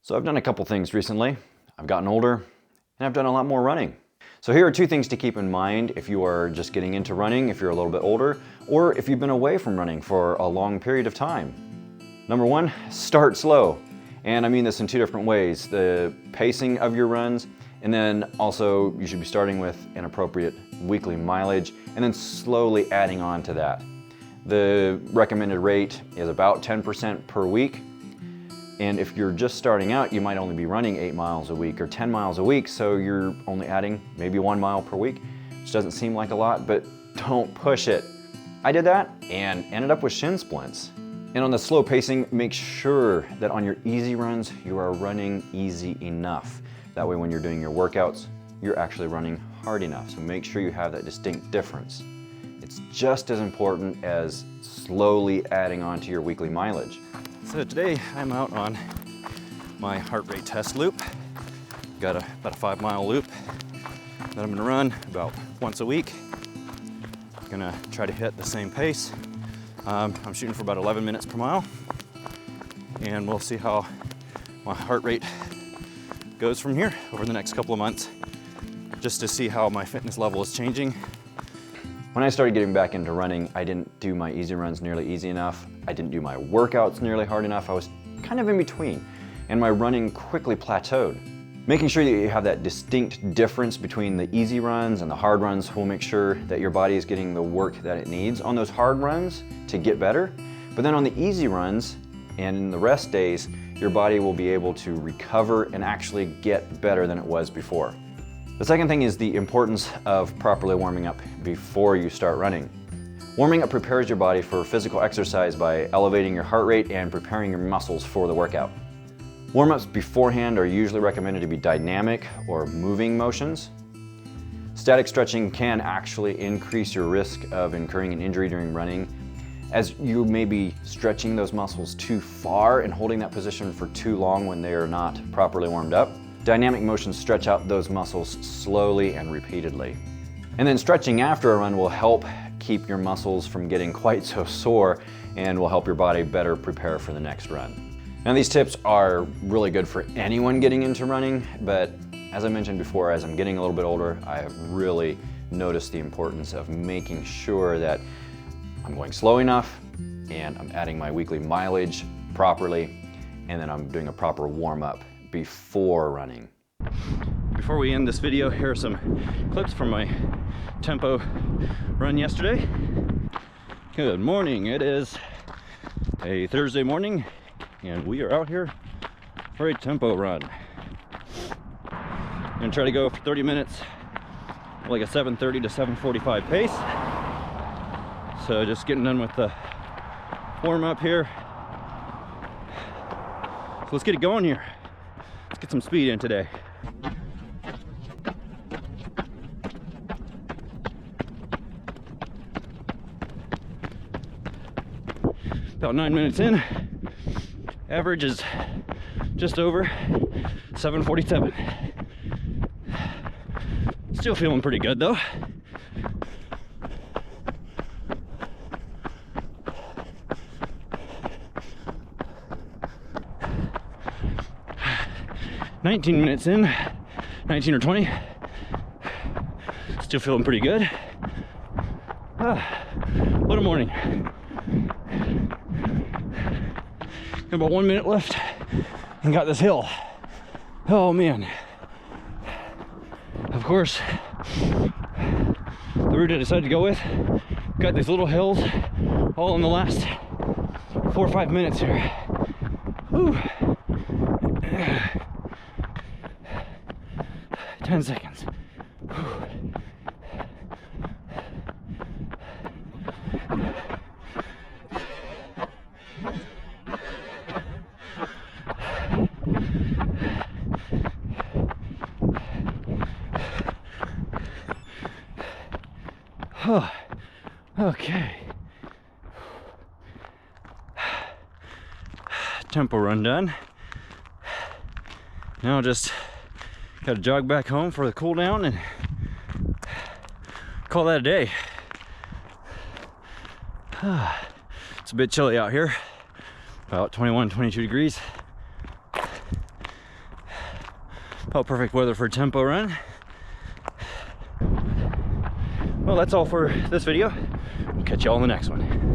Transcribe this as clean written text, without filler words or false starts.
So I've done a couple things recently. I've gotten older and I've done a lot more running. So here are two things to keep in mind if you are just getting into running, if you're a little bit older, or if you've been away from running for a long period of time. Number one, start slow. And I mean this in two different ways. The pacing of your runs, and then also you should be starting with an appropriate weekly mileage and then slowly adding on to that. The recommended rate is about 10% per week. And if you're just starting out, you might only be running 8 miles a week or 10 miles a week, so you're only adding maybe 1 mile per week, which doesn't seem like a lot, but don't push it. I did that and ended up with shin splints. And on the slow pacing, make sure that on your easy runs, you are running easy enough. That way when you're doing your workouts, you're actually running hard enough. So make sure you have that distinct difference. It's just as important as slowly adding on to your weekly mileage. So today I'm out on my heart rate test loop. Got about a 5-mile loop that I'm gonna run about once a week. Gonna try to hit the same pace. I'm shooting for about 11 minutes per mile, and we'll see how my heart rate goes from here over the next couple of months, just to see how my fitness level is changing. When I started getting back into running, I didn't do my easy runs nearly easy enough. I didn't do my workouts nearly hard enough. I was kind of in between, and my running quickly plateaued. Making sure that you have that distinct difference between the easy runs and the hard runs will make sure that your body is getting the work that it needs on those hard runs to get better. But then on the easy runs and in the rest days, your body will be able to recover and actually get better than it was before. The second thing is the importance of properly warming up before you start running. Warming up prepares your body for physical exercise by elevating your heart rate and preparing your muscles for the workout. Warm-ups beforehand are usually recommended to be dynamic or moving motions. Static stretching can actually increase your risk of incurring an injury during running, as you may be stretching those muscles too far and holding that position for too long when they are not properly warmed up. Dynamic motions stretch out those muscles slowly and repeatedly. And then stretching after a run will help keep your muscles from getting quite so sore and will help your body better prepare for the next run. Now these tips are really good for anyone getting into running, but as I mentioned before, as I'm getting a little bit older, I have really noticed the importance of making sure that I'm going slow enough and I'm adding my weekly mileage properly, and then I'm doing a proper warm-up before running. Before we end this video, here are some clips from my tempo run yesterday. Good morning. It is a Thursday morning and we are out here for a tempo run. I'm gonna try to go for 30 minutes, like a 7:30 to 7:45 pace. So just getting done with the warm up here. So let's get it going here. Let's get some speed in today. About 9 minutes in. Average is just over 7:47. Still feeling pretty good though. "19 minutes in, 19 or 20. Still feeling pretty good. What a morning. Got about 1 minute left and got this hill. Oh man. Of course, the route I decided to go with got these little hills all in the last 4 or 5 minutes here. Whew. 10 seconds. Oh, okay. Tempo run done. Now just gotta jog back home for the cool down and call that a day. It's a bit chilly out here, about 21, 22 degrees. Oh, perfect weather for a tempo run. Well, that's all for this video. We'll catch you all in the next one.